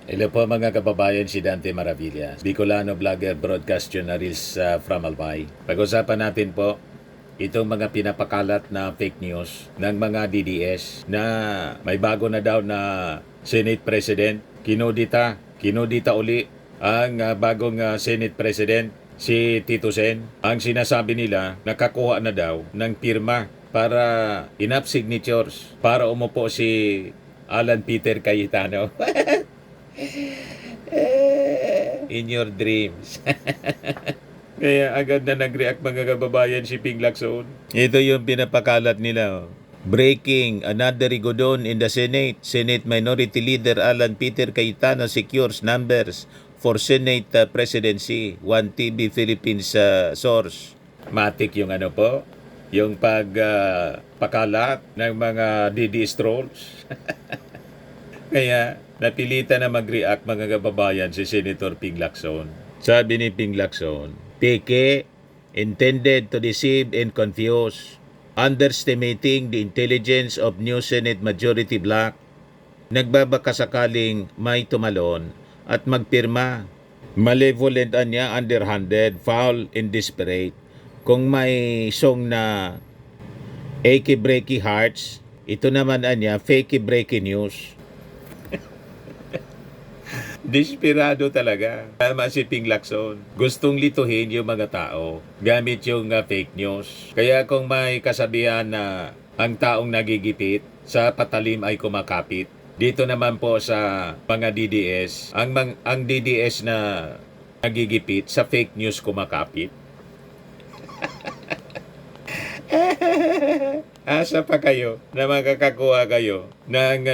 Hello po mga kababayan, si Dante Maravilla, Bicolano vlogger, broadcast journalist from Albay. Pag-usapan natin po itong mga pinapakalat na fake news ng mga DDS na may bago na daw na Senate President. Kinudita uli ang bagong Senate President, si Tito Sen. Ang sinasabi nila, nakakuha na daw ng pirma para enough signatures para umupo si Alan Peter Cayetano. In your dreams. Kaya agad na nag-react mga kababayan si Ping Lacson. Ito yung pinapakalat nila. Breaking, another rigodon in the Senate. Senate Minority Leader Alan Peter Cayetano secures numbers for Senate presidency. 1TV Philippines source. Matik yung ano po, yung pagpakalat ng mga DD strolls. Kaya napilitan na mag-react mga kababayan si Senator Ping Lacson. Sabi ni Ping Lacson, Peke intended to deceive and confuse, underestimating the intelligence of new Senate Majority Bloc, nagbabakasakaling may tumalon at magpirma. Malevolent anya, underhanded, foul, and desperate. Kung may song na Achy Breaky Hearts, ito naman anya, Fakey Breaky News. Desperado talaga. Tama si Ping Lacson. Gustong lituhin yung mga tao gamit yung fake news. Kaya kung may kasabihan na ang taong nagigipit sa patalim ay kumakapit, dito naman po sa mga DDS, ang DDS na nagigipit sa fake news kumakapit. Asa pa kayo na makakakuha kayo ng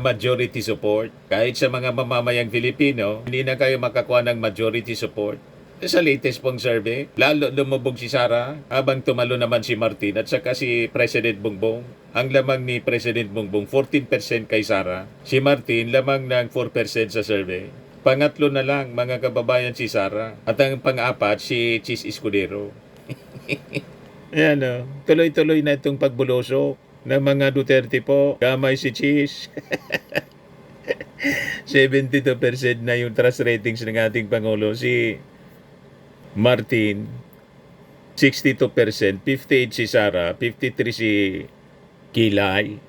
majority support? Kahit sa mga mamamayang Filipino, hindi na kayo makakuha ng majority support. Sa latest pong survey, lalo lumubog si Sara habang tumalo naman si Martin at saka si President Bongbong. Ang lamang ni President Bongbong, 14% kay Sara. Si Martin, lamang ng 4% sa survey. Pangatlo na lang mga kababayan si Sara. At ang pang-apat si Chis Escudero. Ayan o, tuloy-tuloy na itong pagbulosok ng mga Duterte po. Gamay si Cheese. 72% na yung trust ratings ng ating Pangulo. Si Martin, 62%. 58 si Sara. 53 si Kilay.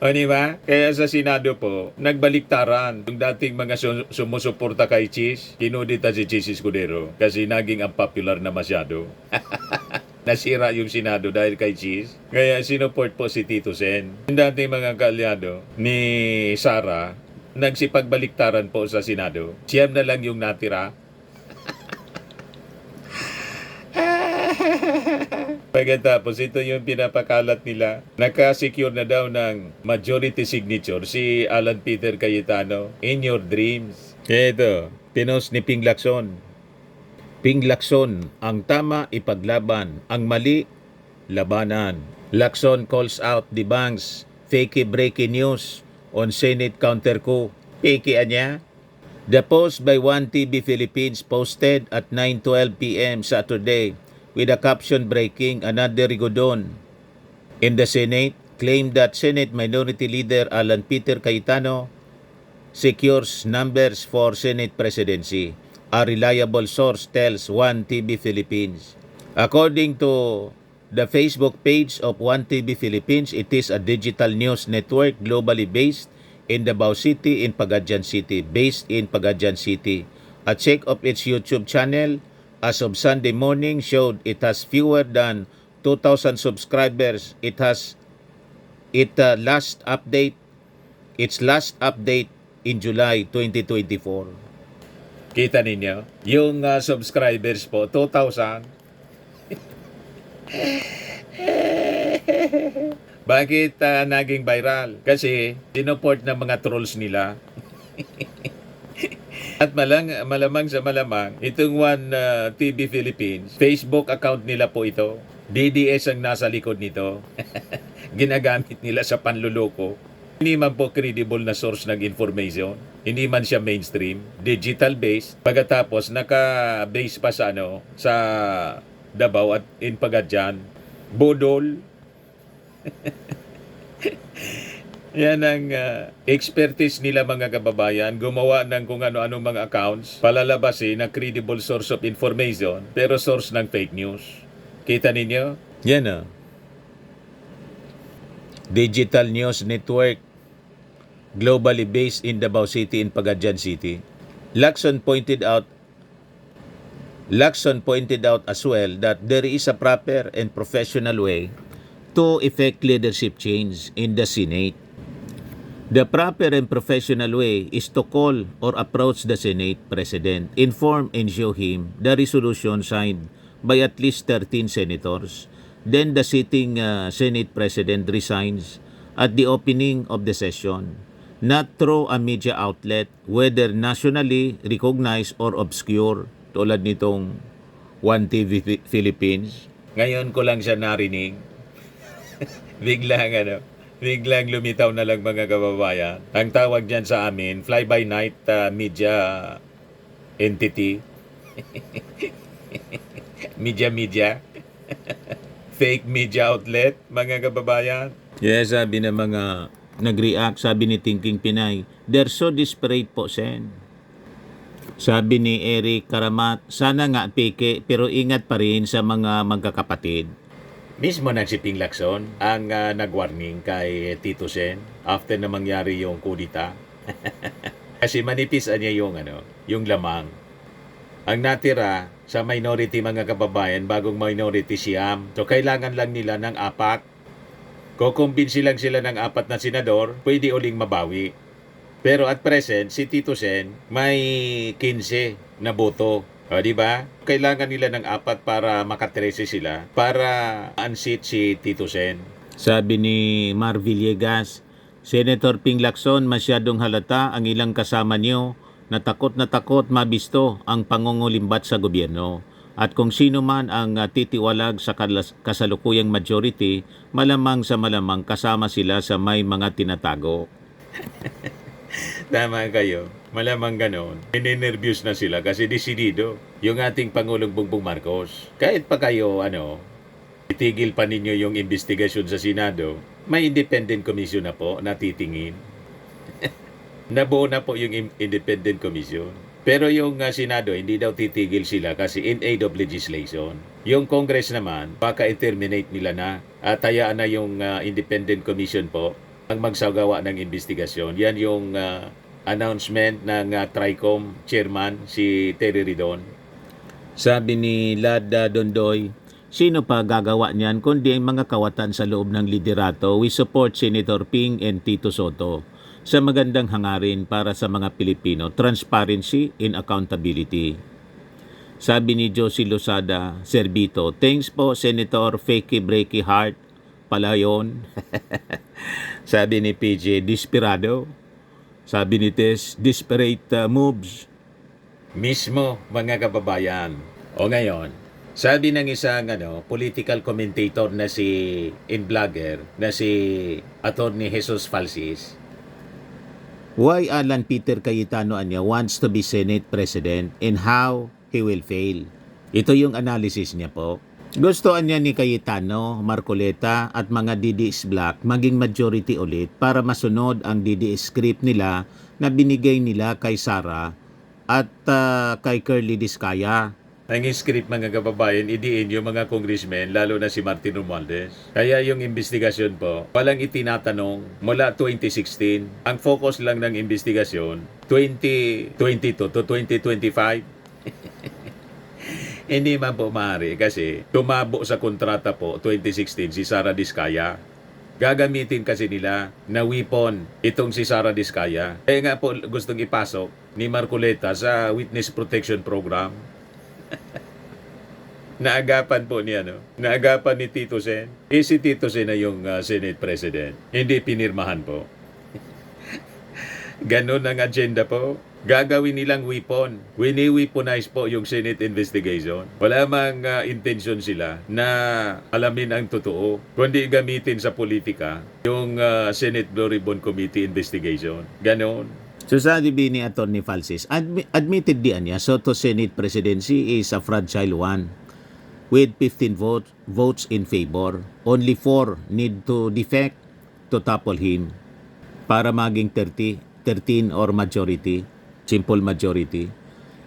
O diba? Kaya sa Senado po, nagbaliktaran yung dating mga sumusuporta kay Cheese. Kinudita si Cheese Escudero kasi naging unpopular na masyado. Nasira yung Senado dahil kay Cheese. Kaya sinuport po si Tito Sen. Yung dating mga kaalyado ni Sara, nagsipagbaliktaran po sa Senado. Siyam na lang yung natira. Pagkatapos, ito yung pinapakalat nila. Nakasecure na daw ng majority signature si Alan Peter Cayetano. In your dreams. Ito, pinost ni Ping Lacson. Ping Lacson, ang tama ipaglaban, ang mali labanan. Lacson calls out the bank's fakey breaking news on Senate counter coup. Fake anya? The post by 1TV Philippines posted at 9:12 p.m. Saturday with a caption breaking another rigodon in the Senate claimed that Senate Minority Leader Alan Peter Cayetano secures numbers for Senate presidency. A reliable source tells 1TV Philippines. According to the Facebook page of 1TV Philippines, it is a digital news network globally based in Davao City in Pagadian City, based in Pagadian City. A check of its YouTube channel as of Sunday morning showed it has fewer than 2,000 subscribers. Its last update in July 2024. Kita ninyo, yung subscribers po, 2,000. Bakit naging viral? Kasi sinuport ng mga trolls nila. At malamang sa malamang, itong 1TV Philippines, Facebook account nila po ito. DDS ang nasa likod nito. Ginagamit nila sa panluloko. Hindi man po credible na source ng information. Hindi man siya mainstream. Digital-based. Pagkatapos, naka-base pa sa sa Davao at in Pagadian. Bodol. Yan ang expertise nila mga kababayan, gumawa ng kung ano-ano mga accounts, palalabasin na credible source of information, pero source ng fake news. Kita ninyo? Yan Digital News Network, globally based in Davao City and Pagadian City. Lacson pointed out as well that there is a proper and professional way to effect leadership change in the Senate. The proper and professional way is to call or approach the Senate President, inform and show him the resolution signed by at least 13 senators. Then the sitting Senate President resigns at the opening of the session, not through a media outlet, whether nationally recognized or obscure, tulad nitong One TV Philippines. Ngayon ko lang siya narinig. Biglang lumitaw na lang mga kababayan. Ang tawag dyan sa amin, fly-by-night media entity. media. Fake media outlet, mga kababayan. Yes, sabi ng mga nag-react, sabi ni Thinking Pinay, they're so desperate po, Sen. Sabi ni Eric Karamat, sana nga peke, pero ingat pa rin sa mga magkakapatid. Mismo ng si Ping Lacson ang nag-warning kay Tito Sen after na mangyari yung kudita. Kasi manipis niya yung lamang. Ang natira sa minority mga kababayan, bagong minority siyam. So kailangan lang nila ng 4. Kukumbinsi lang sila ng 4 na senador, pwede uling mabawi. Pero at present, si Tito Sen may 15 na boto. O, di ba? Kailangan nila ng 4 para makatrese sila, para unseat si Tito Sen. Sabi ni Mar Villegas, Senator Ping Lacson, masyadong halata ang ilang kasama niyo na takot mabisto ang pangungulimbat sa gobyerno. At kung sino man ang titiwalag sa kasalukuyang majority, malamang sa malamang kasama sila sa may mga tinatago. Tama kayo. Malamang ganon. Ninenervyos na sila kasi desidido yung ating Pangulong Bongbong Marcos. Kahit pa kayo, itigil pa ninyo yung investigasyon sa Senado, may independent commission na po na titingin. Nabuo na po yung independent commission. Pero yung Senado, hindi daw titigil sila kasi in aid of legislation. Yung Congress naman, baka i-terminate nila na at hayaan na yung independent commission po ang magsagawa ng investigasyon. Yan yung announcement ng TRICOM chairman, si Terry Ridon. Sabi ni Lada Dondoy, sino pa gagawa niyan kundi ang mga kawatan sa loob ng liderato? We support Senator Ping and Tito Soto sa magandang hangarin para sa mga Pilipino, transparency and accountability. Sabi ni Josie Losada Servito, thanks po Senator Fakey Breaky Heart, pala yun. Sabi ni PJ, desperado. Sabi ni Tess, desperate moves. Mismo mga kababayan. O ngayon, sabi ng isang political commentator na in blogger na si Attorney Jesus Falsis, why Alan Peter Cayetano wants to be Senate President and how he will fail. Ito yung analysis niya po. Gustoan niya ni Cayetano, Marcoleta at mga DDS Black maging majority ulit para masunod ang DDS script nila na binigay nila kay Sara at kay Curly Discaya. Ang script mga kababayan, idiin yung mga congressmen, lalo na si Martin Romualdez. Kaya yung investigasyon po, walang itinatanong mula 2016. Ang focus lang ng investigasyon, 2022 to 2025. Hindi man po maaari kasi tumabo sa kontrata po 2016 si Sara Discaya. Gagamitin kasi nila na weapon itong si Sara Discaya. Kaya nga po gustong ipasok ni Marcoleta sa Witness Protection Program. Naagapan po niya, naagapan ni Tito Sen. Si Tito Sen na yung Senate President. Hindi pinirmahan po. Ganon ang agenda po. Gagawin nilang weapon. Wini-weaponize po yung Senate investigation. Wala mang intention sila na alamin ang totoo, kundi gamitin sa politika yung Senate Blue Ribbon Committee investigation. Ganon. So sabi ni Attorney Falsis, admitted diyan niya, Soto Senate presidency is a fragile one with 15 votes in favor. Only 4 need to defect to topple him. para maging 13 or majority, simple majority.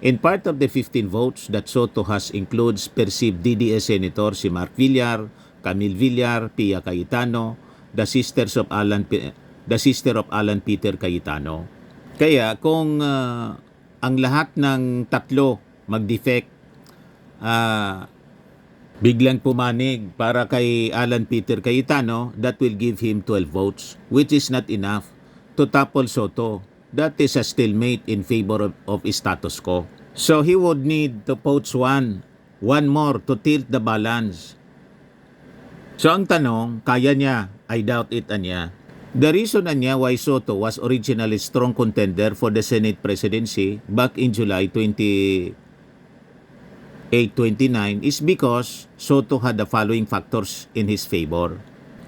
In part of the 15 votes that Soto has includes perceived DDS Senator si Mark Villar, Camille Villar, Pia Cayetano, the sister of Alan Peter Cayetano. Kaya kung ang lahat ng tatlo mag-defect, biglang pumanig para kay Alan Peter Cayetano, that will give him 12 votes, which is not enough to topple Soto. That is a stalemate in favor of status quo. So he would need to poach one more to tilt the balance. So ang tanong, kaya niya? I doubt it, anya. The reason anya why Soto was originally strong contender for the Senate presidency back in July 28-29 is because Soto had the following factors in his favor.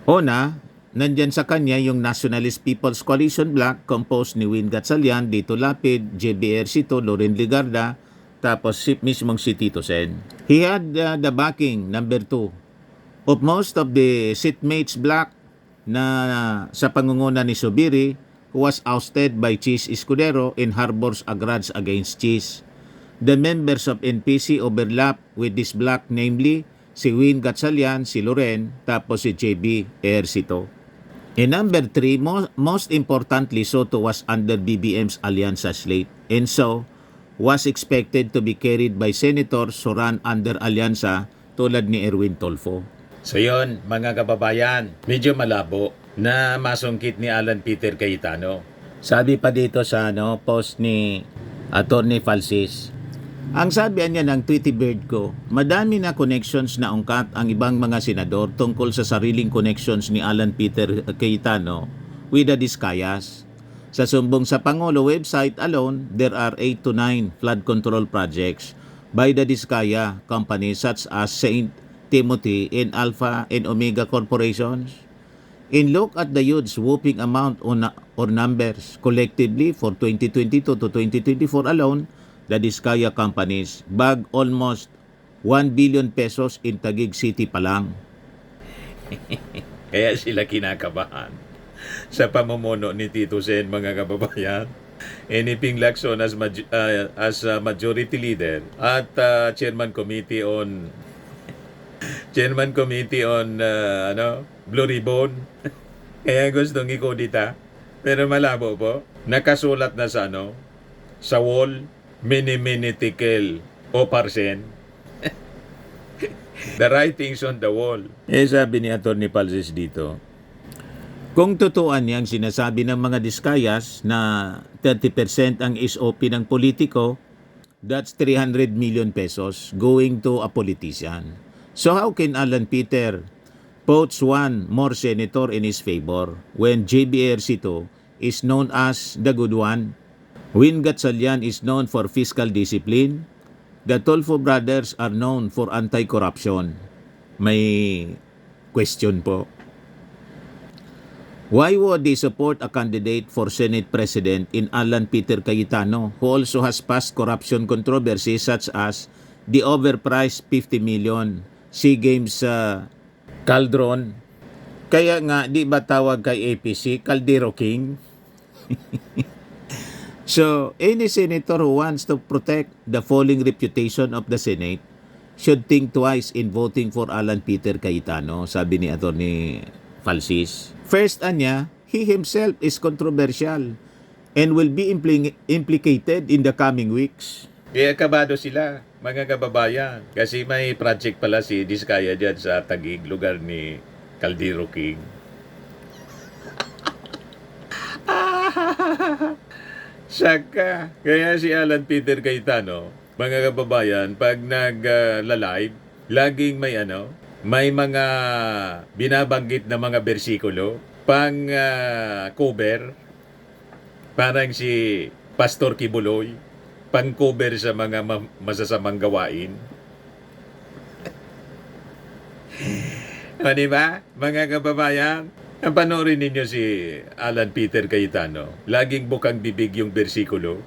Una, nandyan sa kanya yung Nationalist People's Coalition Bloc composed ni Win Gatchalian, Dito Lapid, JB Ercito, Loren Legarda, tapos mismong si Tito Sen. He had the backing, number 2, of most of the seatmates bloc na sa pangunguna ni Subiri, who was ousted by Chis Escudero and harbors a grudge against Chis. The members of NPC overlap with this bloc, namely si Win Gatchalian, si Loren, tapos si JB Ercito. And number 3, most importantly, Soto was under BBM's Alianza slate and so was expected to be carried by senators who ran under Alianza tulad ni Erwin Tolfo. So yun, mga kababayan, medyo malabo na masungkit ni Alan Peter Cayetano. Sabi pa dito sa post ni Attorney Falsis, ang sabi niya ng Tweety Bird ko, madami na connections na ungkat ang ibang mga senador tungkol sa sariling connections ni Alan Peter Cayetano with the Discayas. Sa sumbong sa Pangulo website alone, there are 8 to 9 flood control projects by the Discaya companies such as St. Timothy and Alpha and Omega corporations. And look at the huge whooping amount or numbers collectively for 2022 to 2024 alone. The Discaya companies bag almost 1 billion pesos in Taguig City pa lang. Kaya sila kinakabahan sa pamumuno ni Tito Sen, mga kababayan. Anything Lacson as majority leader at chairman committee on Blue Ribbon. Kaya gustong ikodita. Pero malabo po. Nakasulat na sa wall, mini tikel o parsen. The writings on the wall. Sabi ni Atty. Falsis dito, kung totooan niyang sinasabi ng mga Discayas na 30% ang SOP ng politiko, that's 300 million pesos going to a politician. So how can Alan Peter poach one more senator in his favor when JB Ercito is known as the good one? Win Gatchalian is known for fiscal discipline. The Tolfo brothers are known for anti-corruption. May question po. Why would they support a candidate for Senate President in Alan Peter Cayetano who also has past corruption controversies such as the overpriced 50 million SEA Games Caldron? Kaya nga, di ba tawag kay APC, Caldero King? So, any senator who wants to protect the falling reputation of the Senate should think twice in voting for Alan Peter Cayetano, sabi ni Atty. Falsis. First, he himself is controversial and will be implicated in the coming weeks. Kaya kabado sila, mga kababayan. Kasi may project pala si Discaya dyan sa Taguig, lugar ni Caldero King. Saka. Kaya si Alan Peter Cayetano, mga kababayan, pag nag-live, laging may mga binabanggit na mga bersikulo, pang cover, parang si Pastor Kibuloy, pang cover sa mga masasamang gawain. O diba, mga kababayan? Panoorin ninyo si Alan Peter Cayetano. Laging bukang bibig yung bersikulo.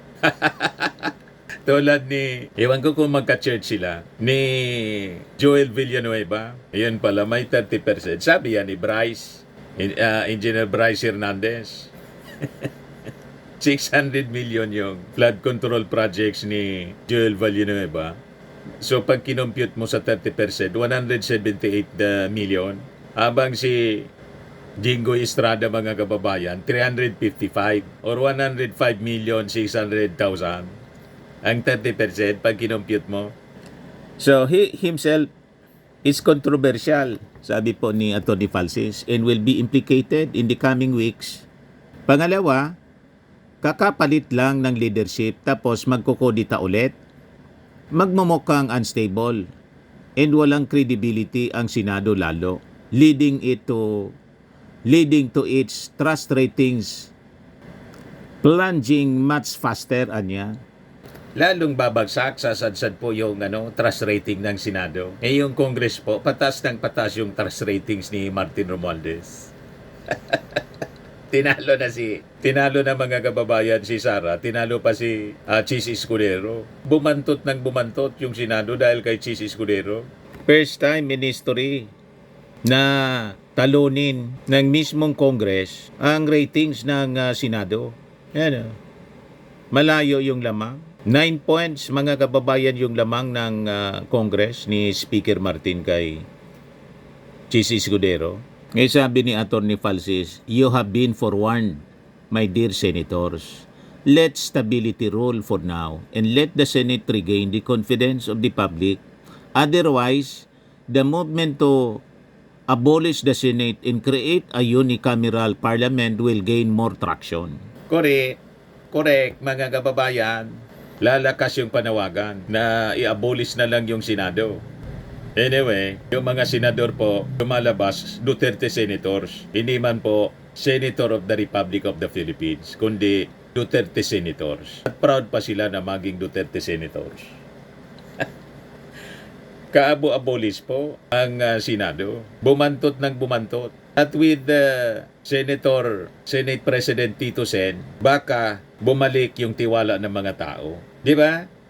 Tulad ni, ewan ko kung magka-church sila, ni Joel Villanueva. Ayun pala, may 30%. Sabi yan ni Bryce, Engineer Bryce Hernandez. 600 million yung flood control projects ni Joel Villanueva. So pag kinompute mo sa 30%, 178 million. Habang si Jinggoy Estrada, mga kababayan, 355 or 105,600,000 ang 30% pag kinompute mo. So he himself is controversial, sabi po ni Atty. Falsis, and will be implicated in the coming weeks. Pangalawa, kakapalit lang ng leadership tapos magkukodita ulit. Magmumukhang unstable and walang credibility ang Senado lalo, leading to its trust ratings plunging much faster, anya. Lalong babagsak, sasadsad po yung trust rating ng Senado. Yung Congress po, patas ng patas yung trust ratings ni Martin Romualdez. Tinalo na mga kababayan si Sara, tinalo pa si Chis Escudero. Bumantot ng bumantot yung Senado dahil kay Chis Escudero. First time in history na talunin ng mismong Congress ang ratings ng Senado. Yan, malayo yung lamang. 9 points, mga kababayan, yung lamang ng Congress ni Speaker Martin kay Chis Escudero. Ngayon sabi ni Atty. Falsis, you have been forewarned, my dear senators. Let stability rule for now and let the Senate regain the confidence of the public. Otherwise, the movement to abolish the Senate and create a unicameral parliament will gain more traction. Correct, mga kababayan. Lalakas yung panawagan na i-abolish na lang yung Senado. Anyway, yung mga senador po, lumalabas, Duterte Senators. Hindi man po Senator of the Republic of the Philippines, kundi Duterte Senators. At proud pa sila na maging Duterte Senators. Kaabo-abolish po ang Senado. Bumantot ng bumantot. At with Senate President Tito Sen, baka bumalik yung tiwala ng mga tao. Di ba?